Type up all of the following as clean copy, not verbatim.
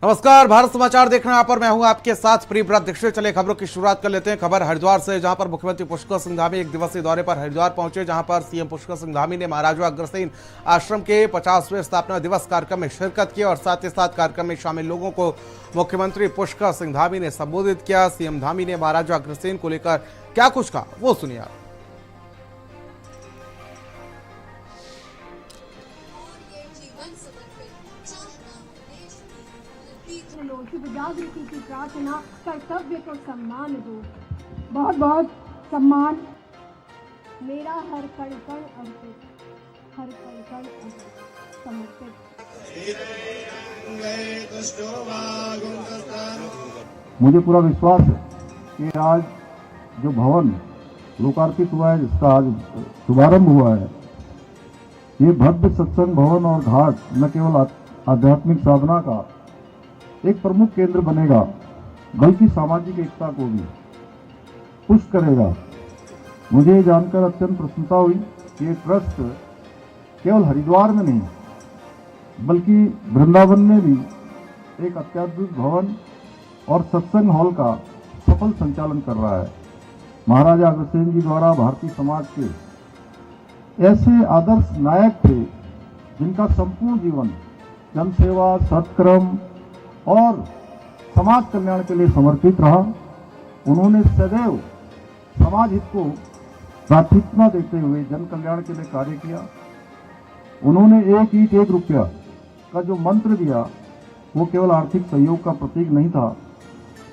नमस्कार, भारत समाचार देख रहे हैं आप और मैं हूं आपके साथ प्रियव्रत दीक्षित। चले खबरों की शुरुआत कर लेते हैं। खबर हरिद्वार से, जहां पर मुख्यमंत्री पुष्कर सिंह धामी एक दिवसीय दौरे पर हरिद्वार पहुंचे, जहां पर सीएम पुष्कर सिंह धामी ने महाराजा अग्रसेन आश्रम के 50वें स्थापना दिवस कार्यक्रम में शिरकत की और साथ ही साथ कार्यक्रम में शामिल लोगों को मुख्यमंत्री पुष्कर सिंह धामी ने संबोधित किया। सीएम धामी ने महाराजा अग्रसेन को लेकर क्या कुछ कहा, वो सुनिए आप। जागृति की प्रार्थना, कर्तव्य को सम्मान दो। बहुत बहुत सम्मान। मेरा हर कण कण अर्पित, हर कण कण समर्पित। मुझे पूरा विश्वास है कि आज जो भवन लोकार्पित हुआ है, जिसका आज शुभारंभ हुआ है, ये भव्य सत्संग भवन और घाट न केवल आध्यात्मिक साधना का एक प्रमुख केंद्र बनेगा, बल्कि सामाजिक एकता को भी पुष्ट करेगा। मुझे जानकर अत्यंत प्रसन्नता हुई कि ये ट्रस्ट केवल हरिद्वार में नहीं, बल्कि वृंदावन में भी एक अत्याधुनिक भवन और सत्संग हॉल का सफल संचालन कर रहा है। महाराजा अग्रसेन जी द्वारा भारतीय समाज के ऐसे आदर्श नायक थे, जिनका संपूर्ण जीवन जनसेवा, सत्कर्म और समाज कल्याण के लिए समर्पित रहा। उन्होंने सदैव समाज हित को प्राथमिकता देते हुए जन कल्याण के लिए कार्य किया। उन्होंने एक ईंट एक रुपया का जो मंत्र दिया, वो केवल आर्थिक सहयोग का प्रतीक नहीं था,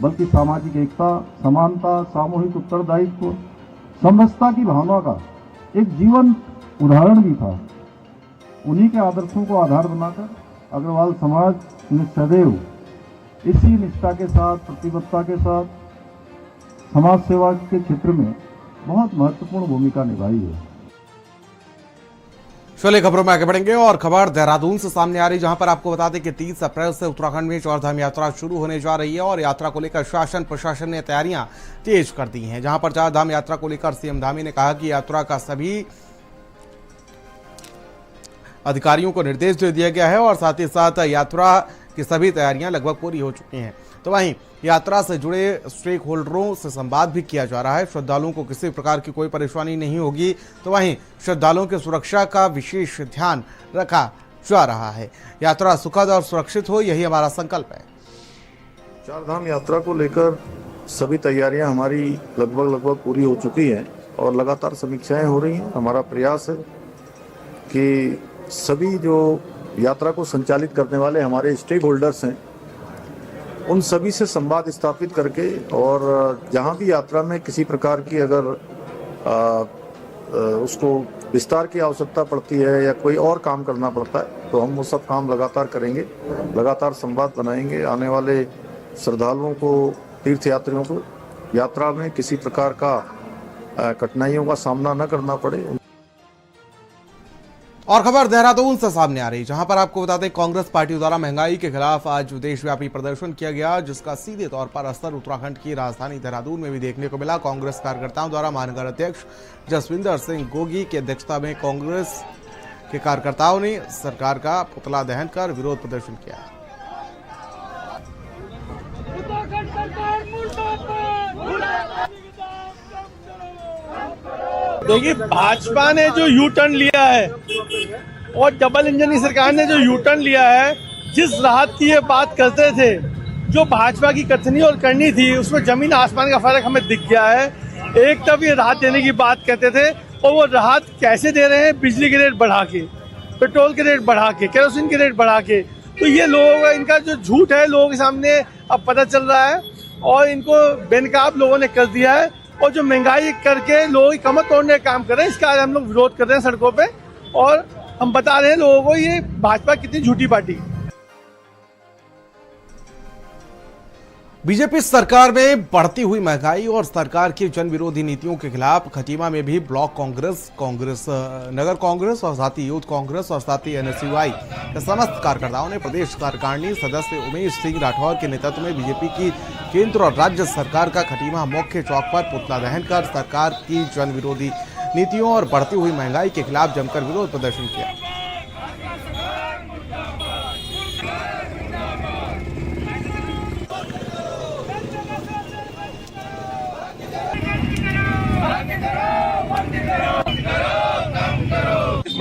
बल्कि सामाजिक एकता, समानता, सामूहिक उत्तरदायित्व, समरसता की भावना का एक जीवन उदाहरण भी था। उन्हीं के आदर्शों को आधार बनाकर अग्रवाल समाज ने सदैव इसी निष्ठा के साथ, प्रतिबद्धता के साथ समाज सेवा के क्षेत्र में बहुत महत्वपूर्ण भूमिका निभाई है। चलिए खबरों में आगे बढ़ेंगे और खबर देहरादून से सामने आ रही, जहां पर आपको बता दें कि 30 अप्रैल से उत्तराखंड में चारधाम यात्रा शुरू होने जा रही है और यात्रा को लेकर शासन प्रशासन ने तैयारियां तेज कर दी हैं। जहां पर चारधाम यात्रा को लेकर सीएम धामी ने कहा कि यात्रा का सभी अधिकारियों को निर्देश दे दिया गया है और साथ ही साथ यात्रा की सभी तैयारियां लगभग पूरी हो चुकी हैं। तो वहीं यात्रा से जुड़े स्टेक होल्डरों से संवाद भी किया जा रहा है। श्रद्धालुओं को किसी प्रकार की कोई परेशानी नहीं होगी। तो वहीं श्रद्धालुओं की सुरक्षा का विशेष ध्यान रखा जा रहा है। यात्रा सुखद और सुरक्षित हो, यही हमारा संकल्प है। चारधाम यात्रा को लेकर सभी तैयारियां हमारी लगभग पूरी हो चुकी हैं और लगातार समीक्षाएं हो रही हैं। हमारा प्रयास है कि सभी जो यात्रा को संचालित करने वाले हमारे स्टेक होल्डर्स हैं, उन सभी से संवाद स्थापित करके और जहां भी यात्रा में किसी प्रकार की अगर उसको विस्तार की आवश्यकता पड़ती है या कोई और काम करना पड़ता है, तो हम वो सब काम लगातार करेंगे, लगातार संवाद बनाएंगे। आने वाले श्रद्धालुओं को, तीर्थयात्रियों को यात्रा में किसी प्रकार का कठिनाइयों का सामना न करना पड़े। और खबर देहरादून से सामने आ रही, जहां पर आपको बता दें कांग्रेस पार्टी द्वारा महंगाई के खिलाफ आज देशव्यापी प्रदर्शन किया गया, जिसका सीधे तौर पर असर उत्तराखंड की राजधानी देहरादून में भी देखने को मिला। कांग्रेस कार्यकर्ताओं द्वारा महानगर अध्यक्ष जसविंदर सिंह गोगी की अध्यक्षता में कांग्रेस के कार्यकर्ताओं ने सरकार का पुतला दहन कर विरोध प्रदर्शन किया। देखिए, भाजपा ने जो यू टर्न लिया है और डबल इंजन की सरकार ने जो यू टर्न लिया है, जिस राहत की ये बात करते थे, जो भाजपा की कथनी और करनी थी, उसमें जमीन आसमान का फर्क हमें दिख गया है। एक तब ये राहत देने की बात कहते थे और वो राहत कैसे दे रहे हैं? बिजली के रेट बढ़ा के, पेट्रोल के रेट बढ़ा के, केरोसिन के रेट बढ़ा के। तो ये लोगों का, इनका जो झूठ है लोगों के सामने अब पता चल रहा है और इनको बेनकाब लोगों ने कर दिया है। और जो महंगाई करके लोगों की कमर तोड़ने का काम कर रहे हैं, इसका आज हम लोग विरोध कर रहे हैं सड़कों पे और हम बता रहे हैं लोगों को ये भाजपा कितनी झूठी पार्टी है। बीजेपी सरकार में बढ़ती हुई महंगाई और सरकार की जन विरोधी नीतियों के खिलाफ खटीमा में भी ब्लॉक कांग्रेस, नगर कांग्रेस और साथ ही यूथ कांग्रेस और साथ ही एनएसयूआई के समस्त कार्यकर्ताओं ने प्रदेश कार्यकारिणी सदस्य उमेश सिंह राठौर के नेतृत्व में बीजेपी की केंद्र और राज्य सरकार का खटीमा मुख्य चौक पर पुतला दहन कर सरकार की जन विरोधी नीतियों और बढ़ती हुई महंगाई के खिलाफ जमकर विरोध प्रदर्शन किया।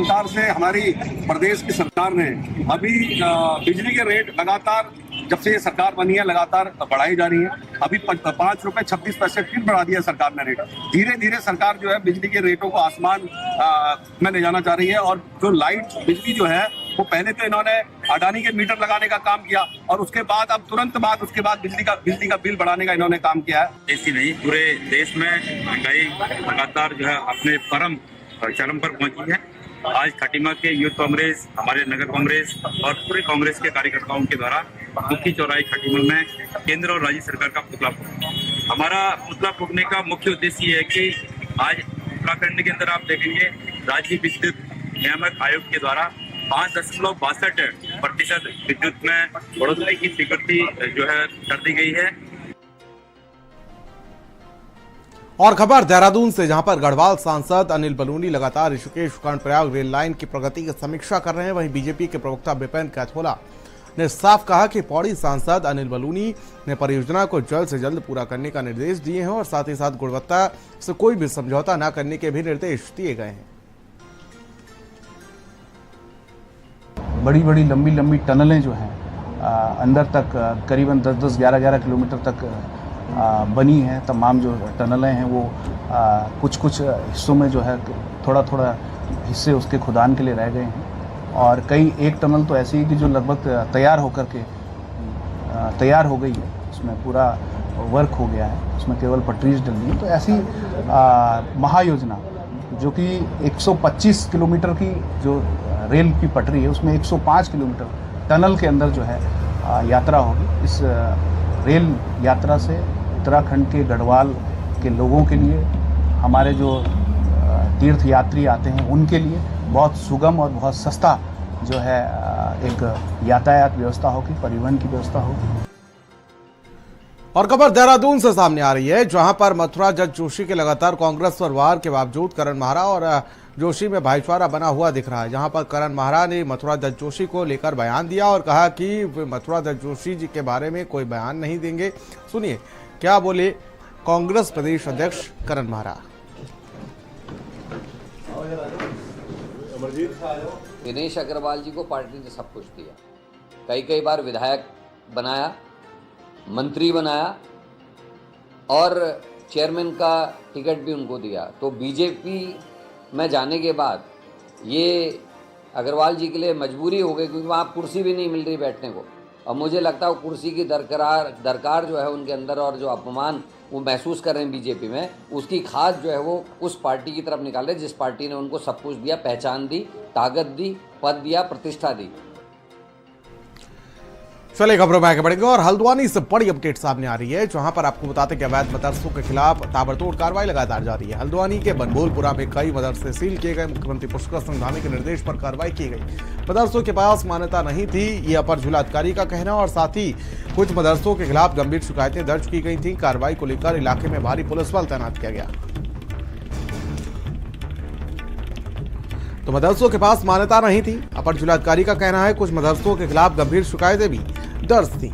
प्रकार से हमारी प्रदेश की सरकार ने अभी बिजली के रेट लगातार जब से ये सरकार बनी है लगातार बढ़ाई जा रही है। अभी 5 रुपए 26 पैसे फिर बढ़ा दिया सरकार ने रेट। धीरे धीरे सरकार जो है बिजली के रेटों को आसमान में ले जाना चाह रही है। और जो लाइट बिजली जो है वो पहले तो इन्होंने अडानी के मीटर लगाने का काम किया और उसके बाद अब तुरंत बाद उसके बाद बिजली का बिल बढ़ाने का इन्होंने काम किया है। ऐसी नहीं, पूरे देश में महंगाई लगातार जो है अपने चरम पर पहुंची है। आज खटीमा के यूथ कांग्रेस, हमारे नगर कांग्रेस और पूरे कांग्रेस के कार्यकर्ताओं के द्वारा मुख्य चौराहे खटीमा में केंद्र और राज्य सरकार का पुतला फूका। हमारा पुतला फूकने का मुख्य उद्देश्य ये है कि आज उत्तराखंड के अंदर आप देखेंगे राज्य विद्युत नियामक आयोग के द्वारा 5.62% विद्युत में बढ़ोतरी की स्वीकृति जो है कर दी गई है। और खबर देहरादून से, जहां पर गढ़वाल सांसद अनिल बलूनी लगातार ऋषिकेश कर्णप्रयाग रेल लाइन की प्रगति की समीक्षा कर रहे हैं। वहीं बीजेपी के प्रवक्ता विपिन कैथोला ने साफ कहा कि पौड़ी सांसद अनिल बलूनी ने परियोजना को जल्द से जल्द पूरा करने का निर्देश दिए हैं और साथ ही साथ गुणवत्ता से कोई भी समझौता न करने के भी निर्देश दिए गए हैं। बड़ी बड़ी लंबी लंबी टनलें जो हैं अंदर तक करीबन 10-10, 11-11 किलोमीटर तक बनी हैं। तमाम जो टनलें हैं वो कुछ हिस्सों में जो है थोड़ा हिस्से उसके खुदान के लिए रह गए हैं और एक टनल तो ऐसी है कि जो लगभग तैयार हो गई है, उसमें पूरा वर्क हो गया है, उसमें केवल पटरीज डलनी है। तो ऐसी महायोजना जो कि 125 किलोमीटर की जो रेल की पटरी है उसमें 105 किलोमीटर टनल के अंदर जो है यात्रा होगी। इस रेल यात्रा से उत्तराखंड के गढ़वाल के लोगों के लिए, हमारे जो तीर्थ यात्री आते हैं उनके लिए बहुत सुगम और बहुत सस्ता जो है एक यातायात व्यवस्था होगी, परिवहन की व्यवस्था होगी। और खबर देहरादून से सामने आ रही है, जहां पर मथुरा जज जोशी के लगातार कांग्रेस पर वार के बावजूद करण माहरा और जोशी में भाईचारा बना हुआ दिख रहा है। जहां पर करण माहरा ने मथुरा दत्त जोशी को लेकर बयान दिया और कहा कि वे मथुरा दत्त जोशी जी के बारे में कोई बयान नहीं देंगे। सुनिए क्या बोले कांग्रेस प्रदेश अध्यक्ष करण माहरा। दिनेश अग्रवाल जी को पार्टी ने सब कुछ दिया, कई बार विधायक बनाया, मंत्री बनाया और चेयरमैन का टिकट भी उनको दिया। तो बीजेपी में जाने के बाद ये अग्रवाल जी के लिए मजबूरी हो गई, क्योंकि वहाँ कुर्सी भी नहीं मिल रही बैठने को। और मुझे लगता है वो कुर्सी की दरकार जो है उनके अंदर, और जो अपमान वो महसूस कर रहे हैं बीजेपी में, उसकी खास जो है वो उस पार्टी की तरफ निकाल रहे जिस पार्टी ने उनको सब कुछ दिया, पहचान दी, ताकत दी, पद दिया, प्रतिष्ठा दी। चलिए खबरों में आगे बढ़ेंगे और हल्द्वानी से बड़ी अपडेट सामने आ रही है, जहां पर आपको बताते हैं कि अवैध मदरसों के खिलाफ ताबड़तोड़ कार्रवाई लगातार जारी है। हल्द्वानी के बनभूलपुरा में कई मदरसे सील किए गए। मुख्यमंत्री पुष्कर सिंह धामी के निर्देश पर कार्रवाई की गई। मदरसों के पास मान्यता नहीं थी, ये अपर जिलाधिकारी का कहना, और साथ ही कुछ मदरसों के खिलाफ गंभीर शिकायतें दर्ज की गई थी। कार्रवाई को लेकर इलाके में भारी पुलिस बल तैनात किया गया। तो मदरसों के पास मान्यता नहीं थी, अपर जिलाधिकारी का कहना है, कुछ मदरसों के खिलाफ गंभीर शिकायतें भी दर्ज थी।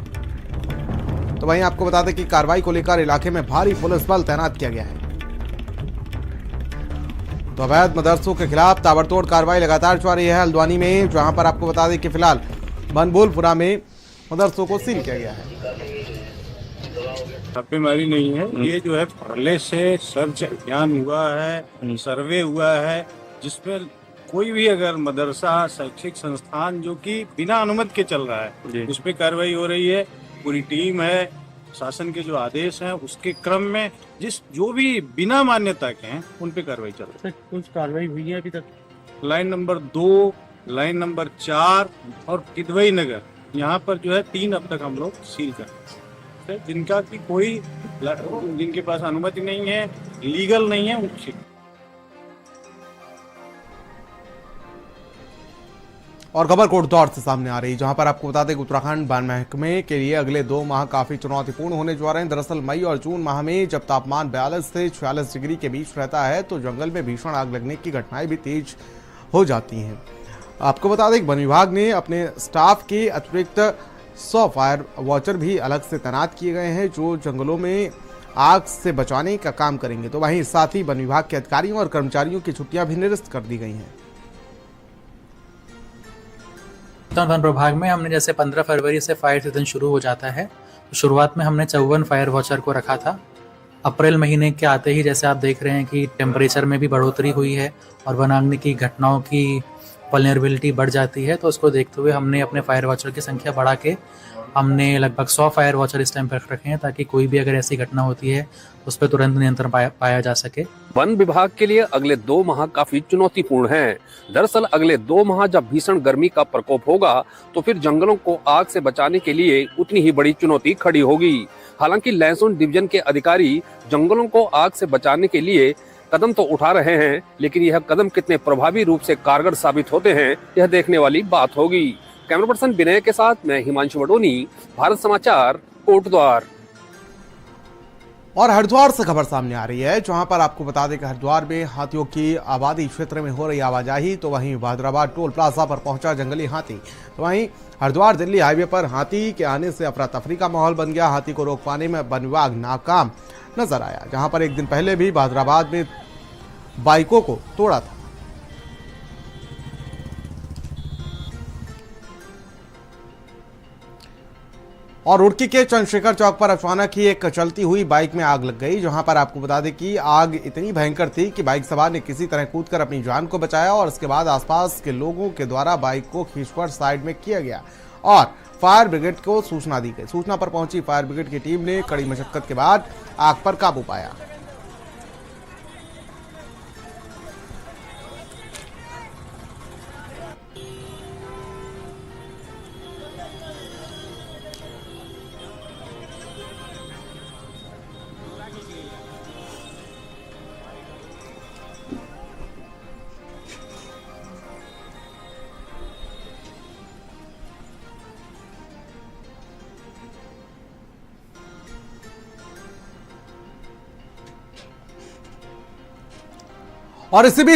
तो वहीं आपको बता दें कि कार्रवाई को लेकर इलाके में भारी पुलिस बल तैनात किया गया है। तो अवैध मदरसों के खिलाफ ताबड़तोड़ कार्रवाई लगातार जारी है हल्द्वानी में, जहां पर आपको बता दें कि फिलहाल बनभूलपुरा में मदरसों को सील किया गया है। छापेमारी नहीं है, ये जो है पहले से सर्च अभियान हुआ है, सर्वे हुआ है, जिसमें कोई भी अगर मदरसा शैक्षिक संस्थान जो कि बिना अनुमति के चल रहा है उस पर कार्रवाई हो रही है। पूरी टीम है, शासन के जो आदेश हैं उसके क्रम में जो भी बिना मान्यता के हैं उन पे कार्रवाई चल रही है। कुछ कार्रवाई हुई है अभी तक? लाइन नंबर 2, लाइन नंबर 4 और किदवई नगर, यहाँ पर जो है 3 अब तक हम लोग सील कर रहे हैं, जिनका की कोई जिनके पास अनुमति नहीं है, लीगल नहीं है, उनकी। और खबर कोटद्वार से सामने आ रही है, जहां पर आपको बता दें कि उत्तराखंड वन महकमे के लिए अगले 2 माह काफी चुनौतीपूर्ण होने जा रहे हैं। दरअसल मई और जून माह में जब तापमान 42 से 46 डिग्री के बीच रहता है तो जंगल में भीषण आग लगने की घटनाएं भी तेज हो जाती हैं। आपको बता दें कि वन विभाग ने अपने स्टाफ के अतिरिक्त 100 फायर वॉचर भी अलग से तैनात किए गए हैं, जो जंगलों में आग से बचाने का काम करेंगे। तो वहीं साथ ही वन विभाग के अधिकारियों और कर्मचारियों की छुट्टियां भी निरस्त कर दी गई हैं। चित्तौड़ वन प्रभाग में हमने जैसे 15 फरवरी से फायर सीजन शुरू हो जाता है, तो शुरुआत में हमने 54 फायर वॉचर को रखा था। अप्रैल महीने के आते ही जैसे आप देख रहे हैं कि टेम्परेचर में भी बढ़ोतरी हुई है और वनाग्नि की घटनाओं की वल्नरेबिलिटी बढ़ जाती है, तो उसको देखते हुए हमने अपने फायर वॉचर की संख्या बढ़ा के हमने लगभग 100 फायर वॉचर इस टाइम पर रखे हैं, ताकि कोई भी अगर ऐसी घटना होती है उस पर तुरंत नियंत्रण पाया जा सके। वन विभाग के लिए अगले 2 माह काफी चुनौतीपूर्ण हैं। दरअसल अगले 2 माह जब भीषण गर्मी का प्रकोप होगा तो फिर जंगलों को आग से बचाने के लिए उतनी ही बड़ी चुनौती खड़ी होगी। हालांकि लैंसडौन डिवीजन के अधिकारी जंगलों को आग से बचाने के लिए कदम तो उठा रहे हैं, लेकिन यह कदम कितने प्रभावी रूप से कारगर साबित होते हैं, यह देखने वाली बात होगी। कैमरा पर्सन विनय के साथ मैं हिमांशु वडोनी, भारत समाचार, कोटद्वार। और हरिद्वार से खबर सामने आ रही है, जहां पर आपको बता दें कि हरिद्वार में हाथियों की आबादी क्षेत्र में हो रही आवाजाही, तो वहीं बहादुराबाद टोल प्लाजा पर पहुंचा जंगली हाथी। तो वहीं हरिद्वार दिल्ली हाईवे पर हाथी के आने से अफरा तफरी का माहौल बन गया। हाथी को रोक पाने में वन विभाग नाकाम नजर आया, जहां पर एक दिन पहले भी बहादुराबाद में बाइकों को तोड़ा था। और रुड़की के चंद्रशेखर चौक पर अचानक ही एक चलती हुई बाइक में आग लग गई, जहां पर आपको बता दें कि आग इतनी भयंकर थी कि बाइक सवार ने किसी तरह कूदकर अपनी जान को बचाया और इसके बाद आसपास के लोगों के द्वारा बाइक को खींचकर साइड में किया गया और फायर ब्रिगेड को सूचना दी गई। सूचना पर पहुंची फायर ब्रिगेड की टीम ने कड़ी मशक्कत के बाद आग पर काबू पाया। और इसी बीच